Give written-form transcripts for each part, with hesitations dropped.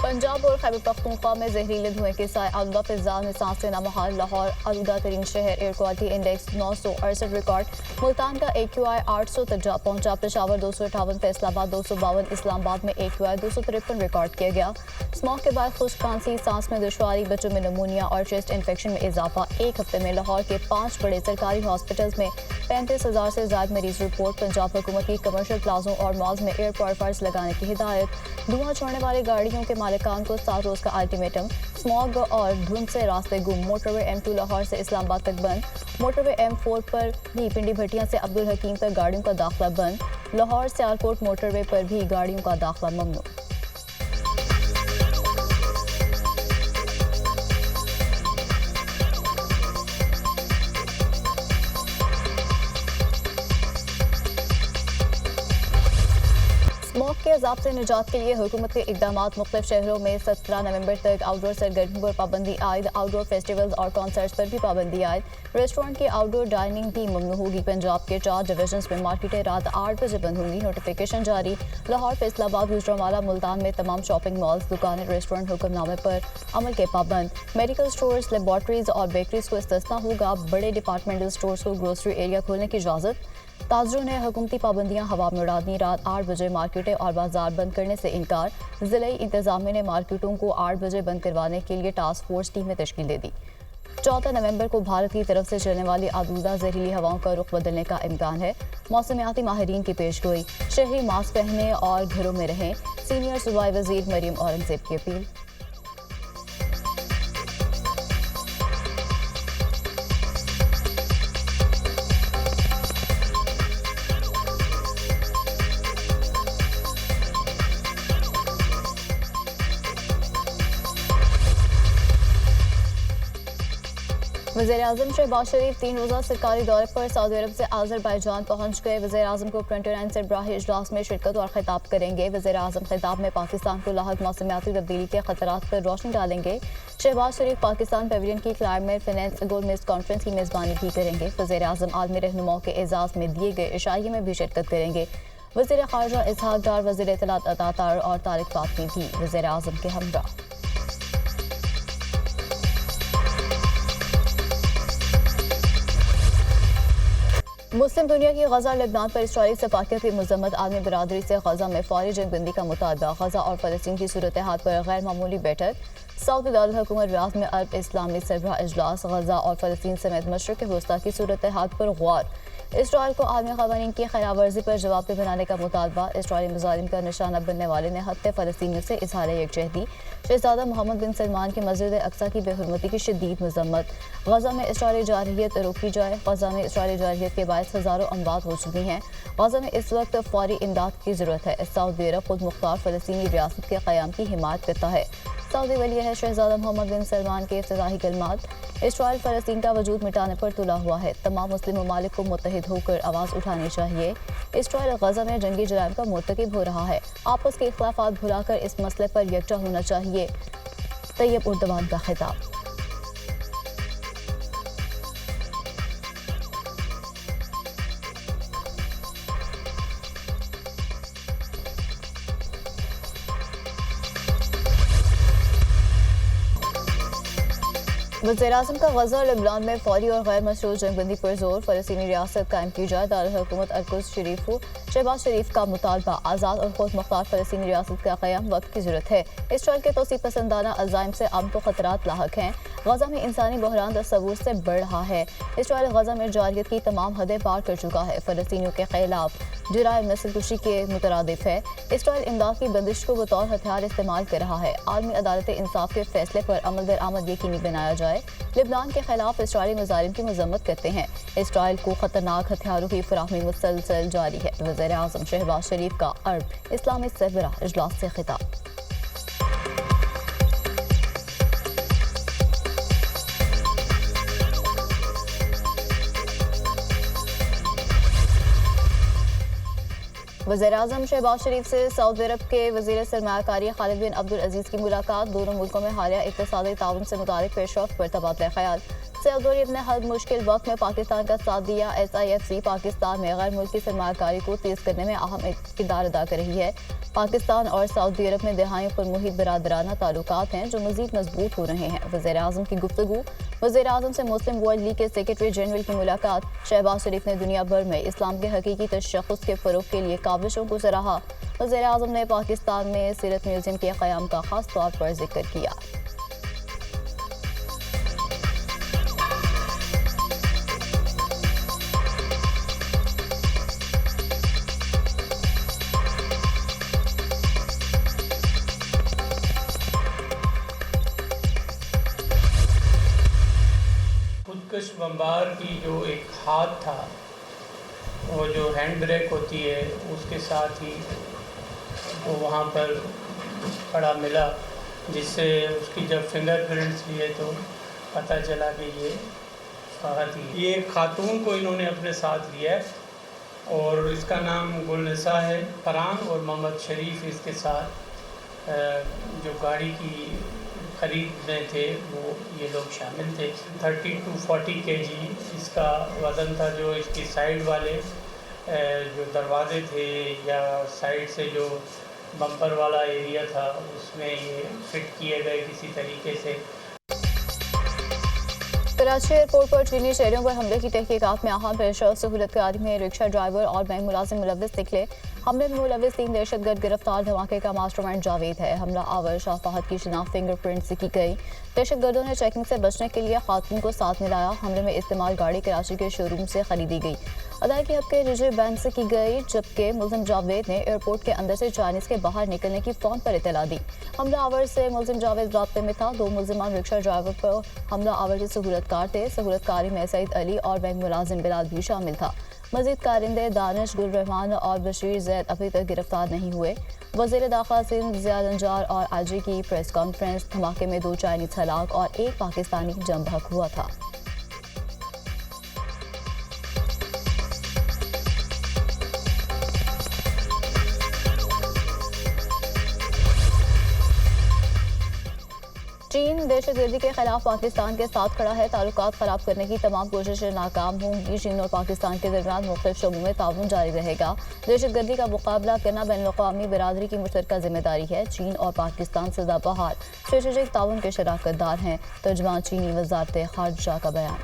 पंजाब और खैबर पख्तूनख्वा में जहरीले धुएं के साथ आलूदा फिजा में सांसें नमहाल। लाहौर आलूदा तरीन शहर, air quality index 968 record. Multan का AQI 800 तक जा पहुंचा। पेशावर 258, फैसलाबाद 252, इस्लामाबाद में AQI 253 रिकॉर्ड किया गया। स्मॉग के बाद खुश्क खांसी, सांस में दुश्वारी, बच्चों में नमूनिया और चेस्ट इन्फेक्शन में इजाफा। एक हफ्ते में लाहौर के 5 बड़े सरकारी हॉस्पिटल्स में 35,000 से ज्यादा मरीज रिपोर्ट। पंजाब हुकूमत की कमर्शियल प्लाजों और मॉल्स में एयर प्योरीफायर्स लगाने की हिदायत। धुआं छोड़ने वाली गाड़ियों के मालिकान को 7 रोज का अल्टीमेटम। स्मॉग और धुंध से रास्ते गुम। मोटरवे M2 लाहौर से इस्लामाबाद तक बंद। मोटरवे M4 पर भी पिंडी भट्टियां से अब्दुल हकीम तक गाड़ियों का दाखिला बंद। लाहौर सियालकोट मोटरवे पर भी गाड़ियों का दाखिला ममनू। स्मॉग के अजाब से निजात के लिए हुकूमत के इकदाम। मुख्तलिफ शहरों में 17 नवंबर तक आउटडोर सरगर्मियों पर पाबंदी आयद। आउटडोर फेस्टिवल्स और कॉन्सर्ट्स पर भी पाबंदी आयद। रेस्टोरेंट की आउटडोर डाइनिंग भी ममनू होगी। पंजाब के 4 डिवीजन्स में मार्केटें रात 8 बजे बंद होंगी। नोटिफिकेशन जारी। लाहौर, फैसलाबाद, गुजरांवाला, मुल्तान में तमाम शॉपिंग मॉल्स, दुकानें, रेस्टोरेंट हुक्मनामे पर अमल के पाबंद। मेडिकल स्टोर्स, लेबॉर्ट्रीज और बेकरीज को इस्तिस्ना होगा। बड़े डिपार्टमेंटल स्टोर्स को ग्रोसरी एरिया खोलने की इजाज़त। ताजरों ने हुकूमती पाबंदियां हवा में उड़ा दी। रात 8 बजे मार्केटें और बाजार बंद करने से इनकार। जिले इंतजामिया ने मार्केटों को 8 बजे बंद करवाने के लिए टास्क फोर्स टीमें तश्कील दे दी। 14 नवंबर को भारत की तरफ से चलने वाली आलूदा जहरीली हवाओं का रुख बदलने का इम्कान है। मौसमियाती माहिरीन की पेशगोई। शहरी मास्क पहने और घरों में रहें। सीनियर सूबाई वजीर मरीम औरंगजेब की अपील। वज़ीर-ए-आज़म शहबाज शरीफ 3 रोज़ा सरकारी दौरे पर सऊदी अरब से आज़रबाईजान पहुंच गए। वज़ीर-ए-आज़म को 29 सरबराही इजलास में शिरकत और खिताब करेंगे। वज़ीर-ए-आज़म खिताब में पाकिस्तान को लाहक मौसमियाती तब्दीली के खतरात पर रोशनी डालेंगे। शहबाज शरीफ पाकिस्तान पेविलियन की क्लाइमेट फाइनेंस गोलमेज कॉन्फ्रेंस की मेज़बानी भी करेंगे। वज़ीर-ए-आज़म आलमी रहनुमाओं के एजाज़ में दिए गए इशाइये में भी शिरकत करेंगे। वज़ीर ख़ारजा इसहाक डार, वज़ीर इत्तलात अता तार और तारिक फातमी भी वज़ीर-ए-आज़म के हमरा। मुस्लिम दुनिया की गजा लेबनान पर इसराइली सफाकियत की मजम्मत। आलमी बरादरी से गजा में फौरी जंगबंदी का मुतालबा। गजा और फलस्तीन की सूरत हाल पर गैर मामूली बैठक। सऊदी दारुल हुकूमत रियाद में अरब इस्लामी सरबराह इजलास। गजा और फलस्तीन समेत मशरिक़ वस्ता की सूरत हाल पर गौर। इसराइल को आलमी क़वानीन की खिलाफ वर्जी पर जवाब बनाने का मुतालबा। इसराइली मुजालिम का निशाना बनने वाले ने हत्या फ़लस्तीनियों से इज़हार यकजहती। शहज़ादा मोहम्मद बिन सलमान की मस्जिद अक्सा की बेहुरमती की शदीद मजम्मत। गजा में इसराइली जारहियत रोकी जाए। गजा में इसराइली जारहियत के बायस हज़ारों अमवात हो चुकी हैं। गजा में इस वक्त फौरी इमदाद की ज़रूरत है। सऊदी अरब खुद मुख्तार फ़लस्तीनी रियासत के क़याम की हिमायत करता है। सऊदी वली है शहज़ादा मोहम्मद बिन सलमान के इफ्तिताही कलमात। इसराइल फ़लस्तीन का वजूद मिटाने पर तुला हुआ है। तमाम मुस्लिम ममालिक को मुत्तहिद होकर आवाज़ उठानी चाहिए। इसराइल गजा में जंगी जराइम का मुर्तकिब हो रहा है। आपस के इख्लाफात भुलाकर इस मसले पर यकजा होना चाहिए। तैयब उर्दवान का खिताब। वज़ीर-ए-आज़म का गजा और लेबनान में फौरी और गैर मशरूत जंगबंदी पर जोर। फ़लस्तीनी रियासत कायम की जाए। दारुल हुकूमत अल-कुद्स शहबाज शरीफ का मुतालबा। आज़ाद और खुद मुख्तार फ़लस्तीनी रियासत का क़याम वक्त की ज़रूरत है। इसराइल के तोसी पसंदाना अज़ाइम से अमन को खतरात लाहक हैं। गजा में इंसानी बहरान तस्वुर से बढ़ रहा है। इसराइल गजा में जारहियत की तमाम हदें पार कर चुका है। फ़लस्तीनियों के खिलाफ जराइम नस्ल कुशी के मुतरादिफ है। इसराइल इमदाद की बंदिश को बतौर हथियार इस्तेमाल कर रहा है। आलमी अदालत इंसाफ के फैसले पर अमल दरामद यकीनी बनाया जाए। लेबनान के खिलाफ इसराइली मुजालिम की मजम्मत करते हैं। इसराइल को खतरनाक हथियारों की फराहमी मुसलसल जारी है। वज़ीर-ए-आज़म शहबाज शरीफ का अरब इस्लामी सरबराह इजलास से खिताब। वज़ीर-ए-आज़म शहबाज शरीफ से सऊदी अरब के वज़ीर सरमायाकारी खालिद बिन अब्दुल अजीज़ की मुलाकात। दोनों मुल्कों में हालिया इक़्तिसादी ताउन से मुतालिक पेशरफ्त पर तबादला ख्याल। सऊदी अरब ने हर मुश्किल वक्त में पाकिस्तान का साथ दिया। SIFC पाकिस्तान में गैर मुल्की सरमाकारी को तेज करने में अहम किरदार अदा कर रही है। पाकिस्तान और सऊदी अरब में दहाइयों पर मुहित बरादराना ताल्लुकात हैं जो मजीद मजबूत हो रहे हैं। वज़ीर-ए-आज़म की गुफ्तगू। वज़ीर-ए-आज़म से मुस्लिम वर्ल्ड लीग के सेक्रेटरी जनरल की मुलाकात। शहबाज शरीफ ने दुनिया भर में इस्लाम के हकीकी तशख़्ख़ुस के फ़रोग़ के लिए काविशों को सराहा। वज़ीर-ए-आज़म ने पाकिस्तान में सीरत म्यूज़ियम के क़याम का ख़ास तौर पर जिक्र किया। खुदकश बम्बार की जो एक हाथ था, वो जो हैंड ब्रेक होती है उसके साथ ही वो वहाँ पर पड़ा मिला, जिससे उसकी जब फिंगरप्रिंट्स लिए तो पता चला कि ये फ़हद ही। ये खातून को इन्होंने अपने साथ लिया है और इसका नाम गुलनिसा है। फरहान और मोहम्मद शरीफ इसके साथ जो गाड़ी की ख़रीद में थे वो ये लोग शामिल थे। 30 to 40 kg इसका वज़न था। जो इसकी साइड वाले जो दरवाजे थे या साइड से जो बम्पर वाला एरिया था उसमें ये फिट किए गए किसी तरीके से। कराची एयरपोर्ट पर चीनी शहरों पर हमले की तहकीकात में अहम पेशा सहूलतकारी में रिक्शा ड्राइवर और बैंक मुलाजिम मुलव्विस निकले। हमले में मुलव्विस 3 दहशतगर्द गिरफ्तार। धमाके का मास्टरमाइंड जावेद है। हमला आवर शाह फहद की शिनाख्त फिंगरप्रिंट से की गई। दहशतगर्दों ने चेकिंग से बचने के लिए खातून को साथ मिलाया। हमले में इस्तेमाल गाड़ी कराची के शोरूम से खरीदी गई। अदायगी हक के रिजर्व बैंक से की गई, जबकि मुलजिम जावेद ने एयरपोर्ट के अंदर से चाइनीज़ के बाहर निकलने की फ़ोन पर इतला दी। हमला आवर से मुलजिम जावेद राब्ते में था। 2 मुलजिमान रिक्शा ड्राइवर पर हमला आवर के सहूलतकार थे। सहूलतकारी में सईद अली और बैंक मुलाजिम बिलाल भी शामिल था। मजीद कारिंदे दानिश, गुल रहमान और बशीर जैद अभी तक गिरफ्तार नहीं हुए। वज़ीर दाखिला सिंध ज़िया अंजार और IG की प्रेस कॉन्फ्रेंस। धमाके में 2 चाइनीज़ हलाक और 1 पाकिस्तानी जम बहक हुआ था। चीन दहशतगर्दी के खिलाफ पाकिस्तान के साथ खड़ा है। ताल्लुकात ख़राब करने की तमाम कोशिशें नाकाम होंगी। चीन और पाकिस्तान के दरमियान मुख्तलिफ शोबों में ताउन जारी रहेगा। दहशतगर्दी का मुकाबला करना बैनुल-अक़वामी बिरादरी की मुश्तरका जिम्मेदारी है। चीन और पाकिस्तान सदाबहार स्ट्रेटेजिक ताउन के शराकतदार हैं। तर्जुमान चीनी वज़ारत ख़ारिजा का बयान।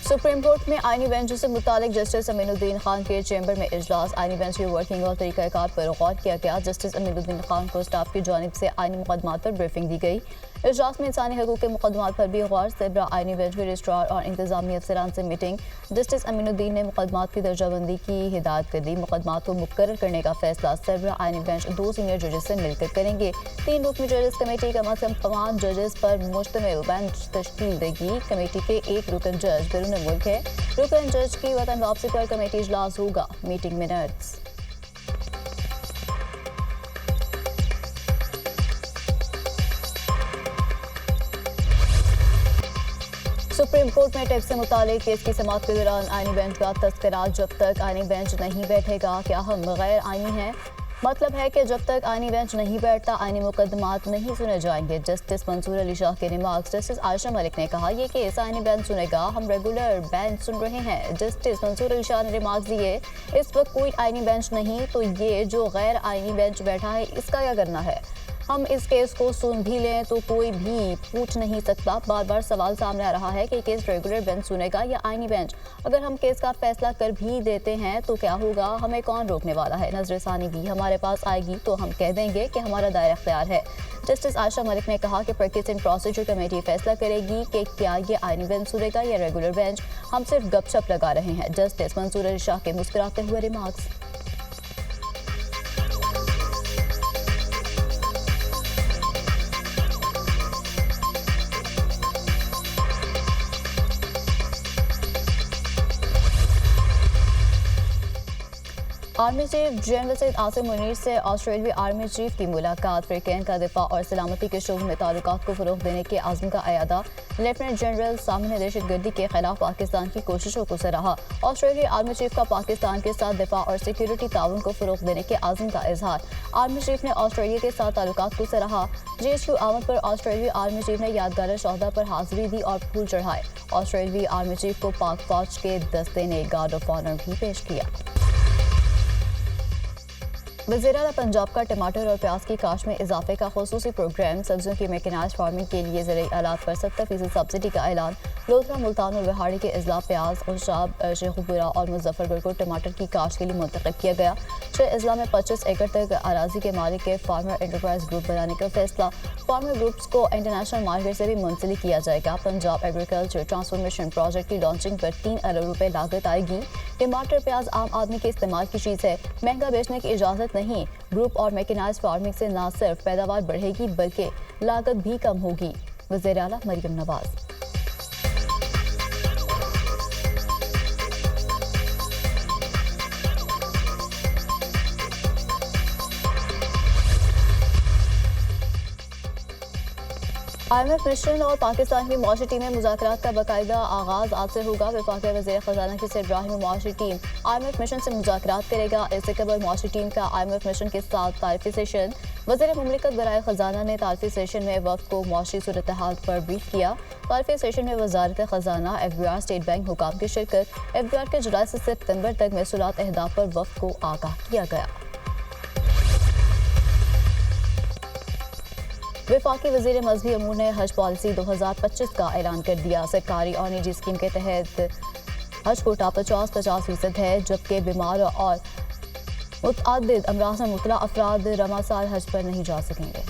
सुप्रीम कोर्ट में आईनी बेंच से मुतालिक जस्टिस अमीनुद्दीन खान के चैम्बर में इजलास। आईनी बेंच की वर्किंग और तरीक़ाकार पर गौर किया गया। जस्टिस अमीनुद्दीन खान को स्टाफ की जानिब से आईनी मुकदमात पर ब्रीफिंग दी गई। इजलास में इंसानी हकूक़ के मुकदमात पर भी गौर। सरबराह आईनी बेंच के रजिस्ट्रार और इंतजामी अफसरान से मीटिंग। जस्टिस अमीनुद्दीन ने मुकदमात की दर्जाबंदी की हिदायत कर दी। मुकदमात को मुकर्रर करने का फैसला सरबराह आईनी बेंच 2 सीनियर जजेस से मिलकर करेंगे। 3 रुकनी जजेस कमेटी कम अज़ कम 5 जजेस पर मुश्तमिल बेंच तश्कील देगी। कमेटी के 1 रुकन जज बैरून मुल्क है। रुकन जज की वतन वापसी पर कमेटी इजलास होगा। Meeting minutes. सुप्रीम कोर्ट में टैक्स से मुतालिक केस की समाअत के दौरान आईनी बेंच का तस्करा। जब तक आईनी बेंच नहीं बैठेगा क्या हम गैर आईनी हैं? मतलब है कि जब तक आईनी बेंच नहीं बैठता आईनी मुकदमात नहीं सुने जाएंगे। जस्टिस मंसूर अली शाह के रिमार्क्स। जस्टिस आयशा मलिक ने कहा यह केस आईनी बेंच सुनेगा, हम रेगुलर बेंच सुन रहे हैं। जस्टिस मंसूर अली शाह ने रिमार्क्स दिए इस वक्त कोई आईनी बेंच नहीं, तो ये जो गैर आईनी बेंच बैठा है इसका क्या करना है? हम इस केस को सुन भी लें तो कोई भी पूछ नहीं सकता। बार बार सवाल सामने आ रहा है कि केस रेगुलर बेंच सुनेगा या आईनी बेंच। अगर हम केस का फैसला कर भी देते हैं तो क्या होगा? हमें कौन रोकने वाला है? नजरसानी भी हमारे पास आएगी तो हम कह देंगे कि हमारा दायरा इख्तियार है। जस्टिस आयशा मलिक ने कहा कि प्रैक्टिस एंड प्रोसीजर कमेटी फैसला करेगी कि क्या ये आईनी बेंच सुनेगा या रेगुलर बेंच। हम सिर्फ गपशप लगा रहे हैं। जस्टिस मंसूर अली शाह के मुस्कुराते हुए remarks. Army chief general Syed Asim Munir से ऑस्ट्रेलियाई आर्मी चीफ की मुलाकात। फ्रीकैन का दिफा और सलामती के शोबे में ताल्लुकात को फरोग देने के आज़म का अयादा। लेफ्टिनेंट जनरल सामी ने दहशतगर्दी के खिलाफ पाकिस्तान की कोशिशों को सराहा। ऑस्ट्रेलियाई आर्मी चीफ का पाकिस्तान के साथ दिफा और सिक्योरिटी ताउन को फरोग देने के आज़म का इजहार। आर्मी चीफ ने ऑस्ट्रेलिया के साथ ताल्लुकात को सराहा। GHQ आमद पर ऑस्ट्रेलियाई आर्मी चीफ ने यादगार शोहदा पर हाजिरी दी और फूल चढ़ाए। ऑस्ट्रेलियाई आर्मी चीफ को पाक फौज के दस्ते ने गार्ड ऑफ ऑनर भी पेश किया। वज़ीर-ए-आला पंजाब का टमाटर और प्याज की काश्त में इजाफे का खुसूसी प्रोग्राम। सब्जियों की मैकेनाइज्ड फार्मिंग के लिए ज़रूरी आलात पर 70% सब्सिडी का ऐलान। लोधरा, मुल्तान और बिहाड़ी के अजला प्याज और शाब, शेखुपुरा और मुजफ्फरगढ़ को टमाटर की काश्त के लिए मुंतखब किया गया। 6 अजला में 25 एकड़ तक अराजी के मालिक के फार्मर एंटरप्राइज ग्रुप बनाने का फैसला। फार्मर ग्रुप्स को इंटरनेशनल मार्केट से भी मुंसलिक किया जाएगा। पंजाब एग्रीकल्चर ट्रांसफॉर्मेशन प्रोजेक्ट की लॉन्चिंग पर 3 अरब रुपए लागत आएगी। टमाटर प्याज आम आदमी के इस्तेमाल की चीज़ है, महंगा बेचने की इजाज़त नहीं। ग्रुप और मैकेनाइज्ड फार्मिंग से न सिर्फ पैदावार बढ़ेगी बल्कि लागत भी कम होगी। वज़ीर-ए-आला मरियम नवाज। IMF मिशन और पाकिस्तान की मुआशी टीमें मुज़ाकरात का बाकायदा आगाज आज से होगा। वफाकी वज़ीर ख़जाना की सरबराही में मुआशी टीम IMF मिशन से मुज़ाकरात करेगा। इससे कबल मुआशी टीम का IMF मिशन के साथ तारीफी सेशन। वज़ीर मुमलिकत बराए ख़जाना ने तारीफी सेशन में वक्त को मुआशी सूरत हाल पर ब्रीफ किया। तारीफी सेशन में वज़ारत ख़जाना, FBR, स्टेट बैंक हुकाम की शिरकत। FBR के जुलाई से सितंबर तक महसूलात अहदाफ पर वक्त को आगाह किया गया। वफाकी वज़ीर मज़हबी अमूर ने हज पॉलिसी 2025 का ऐलान कर दिया। सरकारी और निजी स्कीम के तहत हज कोटा 50% है, जबकि बीमार और मुतअद्दिद अमराज से मुब्तला अफराद रमा साल हज पर नहीं जा सकेंगे।